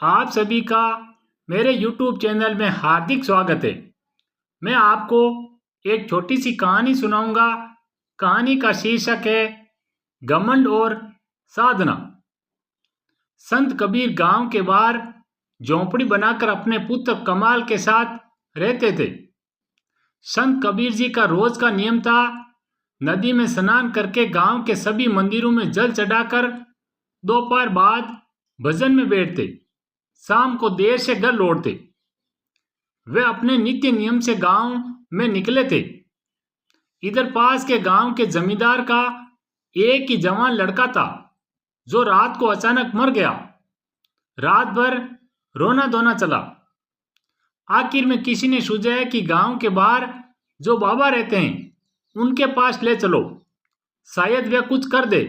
आप सभी का मेरे YouTube चैनल में हार्दिक स्वागत है। मैं आपको एक छोटी सी कहानी सुनाऊंगा। कहानी का शीर्षक है घमंड और साधना। संत कबीर गांव के बाहर झोंपड़ी बनाकर अपने पुत्र कमाल के साथ रहते थे। संत कबीर जी का रोज का नियम था नदी में स्नान करके गांव के सभी मंदिरों में जल चढ़ाकर दोपहर बाद भजन में बैठते, शाम को देर से घर लौटते। वे अपने नित्य नियम से गांव में निकले थे। इधर पास के गांव के जमींदार का एक ही जवान लड़का था जो रात को अचानक मर गया। रात भर रोना धोना चला। आखिर में किसी ने सुझाया कि गांव के बाहर जो बाबा रहते हैं उनके पास ले चलो, शायद वे कुछ कर दे।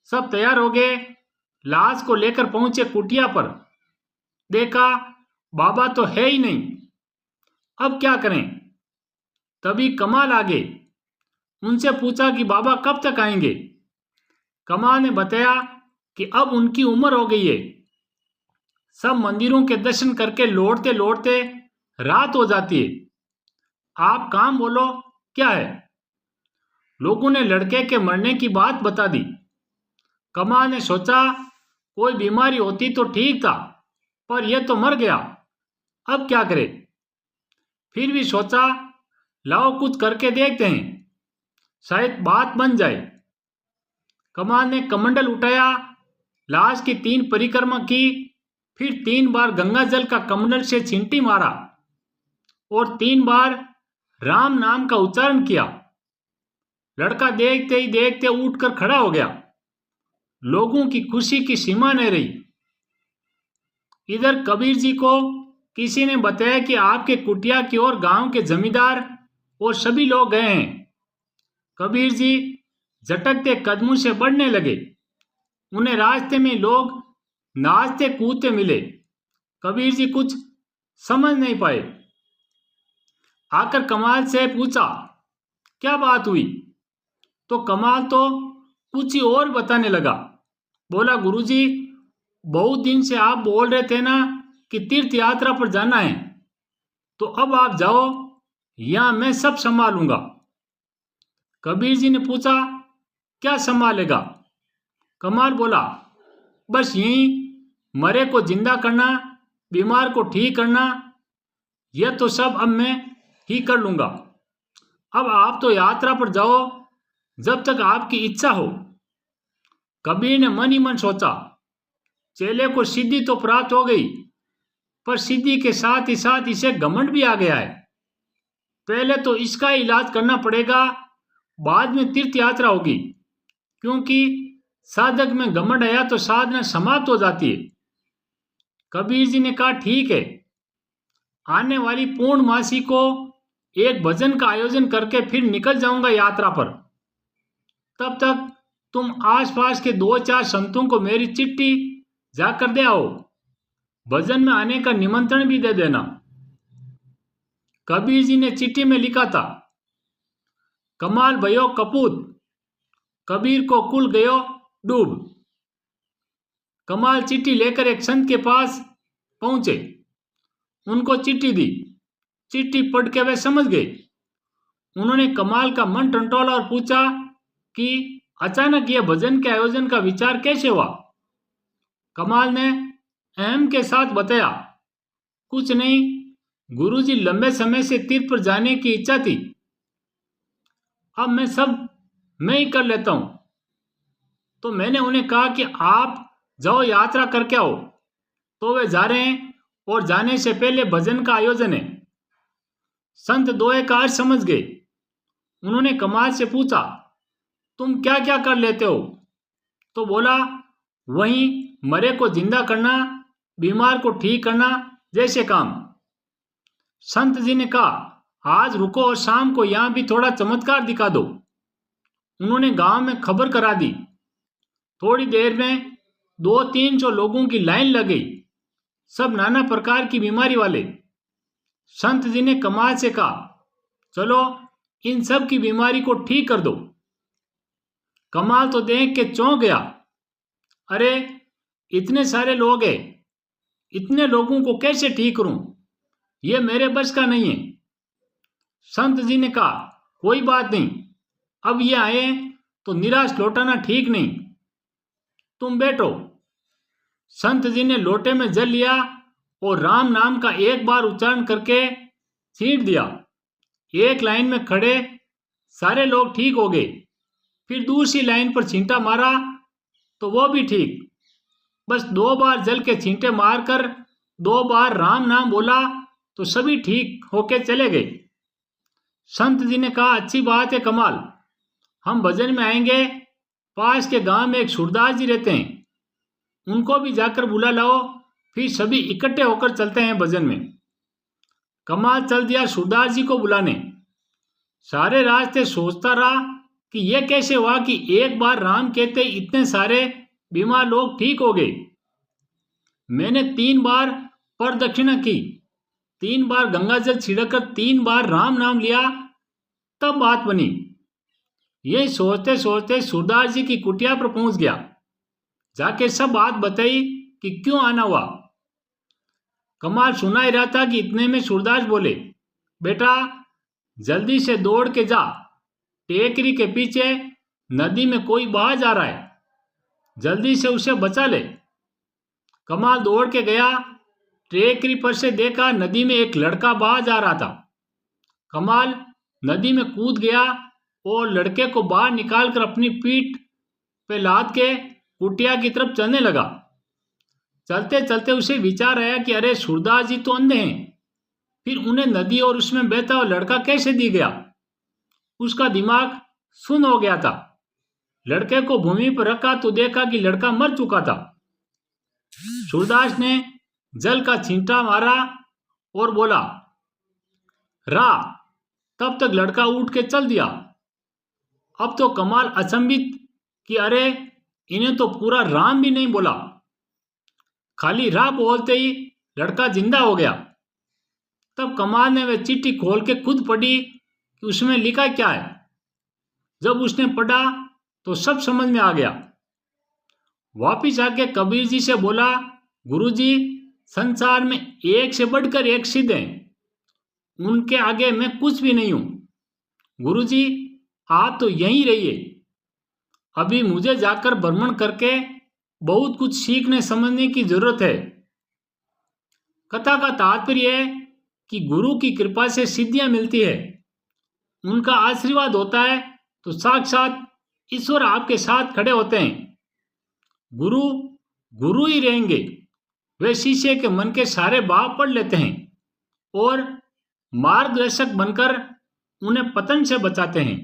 सब तैयार हो गए। लाश को लेकर पहुंचे कुटिया पर। देखा बाबा तो है ही नहीं। अब क्या करें? तभी कमाल आ गए। उनसे पूछा कि बाबा कब तक आएंगे। कमाल ने बताया कि अब उनकी उम्र हो गई है। सब मंदिरों के दर्शन करके लौटते लौटते रात हो जाती है। आप काम बोलो, क्या है? लोगों ने लड़के के मरने की बात बता दी। कमाल ने सोचा कोई बीमारी होती तो ठीक था, पर यह तो मर गया। अब क्या करे? फिर भी सोचा लाओ कुछ करके देखते हैं, शायद बात बन जाए। कमाल ने कमंडल उठाया, लाश की 3 परिक्रमा की, फिर 3 बार गंगा जल का कमंडल से छींटी मारा और 3 बार राम नाम का उच्चारण किया। लड़का देखते ही देखते उठकर खड़ा हो गया। लोगों की खुशी की सीमा नहीं रही। इधर कबीर जी को किसी ने बताया कि आपके कुटिया की ओर गांव के जमींदार और सभी लोग गए हैं। कबीर जी झटकते कदमों से बढ़ने लगे। उन्हें रास्ते में लोग नाचते कूदते मिले। कबीर जी कुछ समझ नहीं पाए। आकर कमाल से पूछा क्या बात हुई? तो कमाल तो कुछ ही और बताने लगा। बोला गुरुजी, बहुत दिन से आप बोल रहे थे ना कि तीर्थ यात्रा पर जाना है, तो अब आप जाओ, या मैं सब संभालूंगा। कबीर जी ने पूछा क्या संभालेगा? कमाल बोला बस यही, मरे को जिंदा करना, बीमार को ठीक करना, यह तो सब अब मैं ही कर लूंगा। अब आप तो यात्रा पर जाओ जब तक आपकी इच्छा हो। कबीर ने मन ही मन सोचा चेले को सिद्धि तो प्राप्त हो गई, पर सिद्धि के साथ ही साथ इसे घमंड भी आ गया है। पहले तो इसका इलाज करना पड़ेगा, बाद में तीर्थ यात्रा होगी, क्योंकि साधक में घमंड आया तो साधना समाप्त हो जाती है। कबीर जी ने कहा ठीक है, आने वाली पूर्णमासी को एक भजन का आयोजन करके फिर निकल जाऊंगा यात्रा पर। तब तक तुम आसपास के 2-4 संतों को मेरी चिट्ठी जाकर दे आओ, भजन में आने का निमंत्रण भी दे देना। कबीर जी ने चिट्ठी में लिखा था कमाल भयो कपूत, कबीर को कुल गयो डूब। कमाल चिट्ठी लेकर एक संत के पास पहुंचे। उनको चिट्ठी दी। चिट्ठी पढ़ के वे समझ गए। उन्होंने कमाल का मन टंटोला और पूछा कि अचानक यह भजन के आयोजन का विचार कैसे हुआ? कमाल ने अहम के साथ बताया कुछ नहीं, गुरुजी लंबे समय से तीर्थ पर जाने की इच्छा थी, अब मैं ही कर लेता हूं। तो मैंने उन्हें कहा कि आप जाओ यात्रा करके आओ, तो वे जा रहे हैं और जाने से पहले भजन का आयोजन है। संत दोए का अर्थ समझ गए। उन्होंने कमाल से पूछा तुम क्या क्या कर लेते हो? तो बोला वहीं मरे को जिंदा करना, बीमार को ठीक करना जैसे काम। संत जी ने कहा आज रुको और शाम को यहां भी थोड़ा चमत्कार दिखा दो। उन्होंने गांव में खबर करा दी। थोड़ी देर में 200-300 लोगों की लाइन लग गई, सब नाना प्रकार की बीमारी वाले। संत जी ने कमाल से कहा चलो इन सब की बीमारी को ठीक कर दो। कमाल तो देख के चौंक गया। अरे इतने सारे लोग हैं, इतने लोगों को कैसे ठीक करूं? ये मेरे बस का नहीं है। संत जी ने कहा, कोई बात नहीं, अब ये आए तो निराश लौटाना ठीक नहीं, तुम बैठो। संत जी ने लोटे में जल लिया और राम नाम का एक बार उच्चारण करके छींट दिया। एक लाइन में खड़े सारे लोग ठीक हो गए। फिर दूसरी लाइन पर छींटा मारा तो वो भी ठीक। बस 2 बार जल के छींटे मारकर 2 बार राम नाम बोला तो सभी ठीक होके चले गए। संत जी ने कहा, अच्छी बात है कमाल, हम भजन में आएंगे। पास के गांव में एक सूरदास जी रहते हैं, उनको भी जाकर बुला लाओ, फिर सभी इकट्ठे होकर चलते हैं भजन में। कमाल चल दिया सूरदास जी को बुलाने। सारे रास्ते सोचता रहा कि यह कैसे हुआ कि एक बार राम कहते इतने सारे बीमार लोग ठीक हो गए। मैंने 3 बार प्रदक्षिणा की, 3 बार गंगा जल छिड़कर 3 बार राम नाम लिया, तब बात बनी। यही सोचते सोचते सूरदास जी की कुटिया पर पहुंच गया। जाके सब बात बताई कि क्यों आना हुआ। कमाल सुना ही रहा था कि इतने में सूरदास बोले, बेटा जल्दी से दौड़ के जा, टेकरी के पीछे नदी में कोई बहा जा रहा है, जल्दी से उसे बचा ले। कमाल दौड़ के गया, टेकरी पर से देखा नदी में एक लड़का बहा जा रहा था। कमाल नदी में कूद गया और लड़के को बाहर निकालकर अपनी पीठ पे लाद के कुटिया की तरफ चलने लगा। चलते चलते उसे विचार आया कि अरे सूरदास जी तो अंधे हैं, फिर उन्हें नदी और उसमें बहता हुआ लड़का कैसे दी गया? उसका दिमाग सुन्न हो गया था। लड़के को भूमि पर रखा तो देखा कि लड़का मर चुका था। सूरदास ने जल का छींटा मारा और बोला, रा। तब तक लड़का उठ के चल दिया। अब तो कमाल अचंभित कि अरे इन्हें तो पूरा राम भी नहीं बोला, खाली रा बोलते ही लड़का जिंदा हो गया। तब कमाल ने वह चिट्ठी खोल के खुद पढ़ी कि उसमें लिखा क्या है। जब उसने पढ़ा तो सब समझ में आ गया। वापिस आके कबीर जी से बोला, गुरुजी संसार में एक से बढ़कर एक सिद्ध हैं, उनके आगे मैं कुछ भी नहीं हूं। गुरुजी आप तो यहीं रहिए, अभी मुझे जाकर भ्रमण करके बहुत कुछ सीखने समझने की जरूरत है। कथा का तात्पर्य है कि गुरु की कृपा से सिद्धियां मिलती है, उनका आशीर्वाद होता है तो साक्षात ईश्वर आपके साथ खड़े होते हैं। गुरु गुरु ही रहेंगे, वे शिष्य के मन के सारे भाव पढ़ लेते हैं और मार्गदर्शक बनकर उन्हें पतन से बचाते हैं।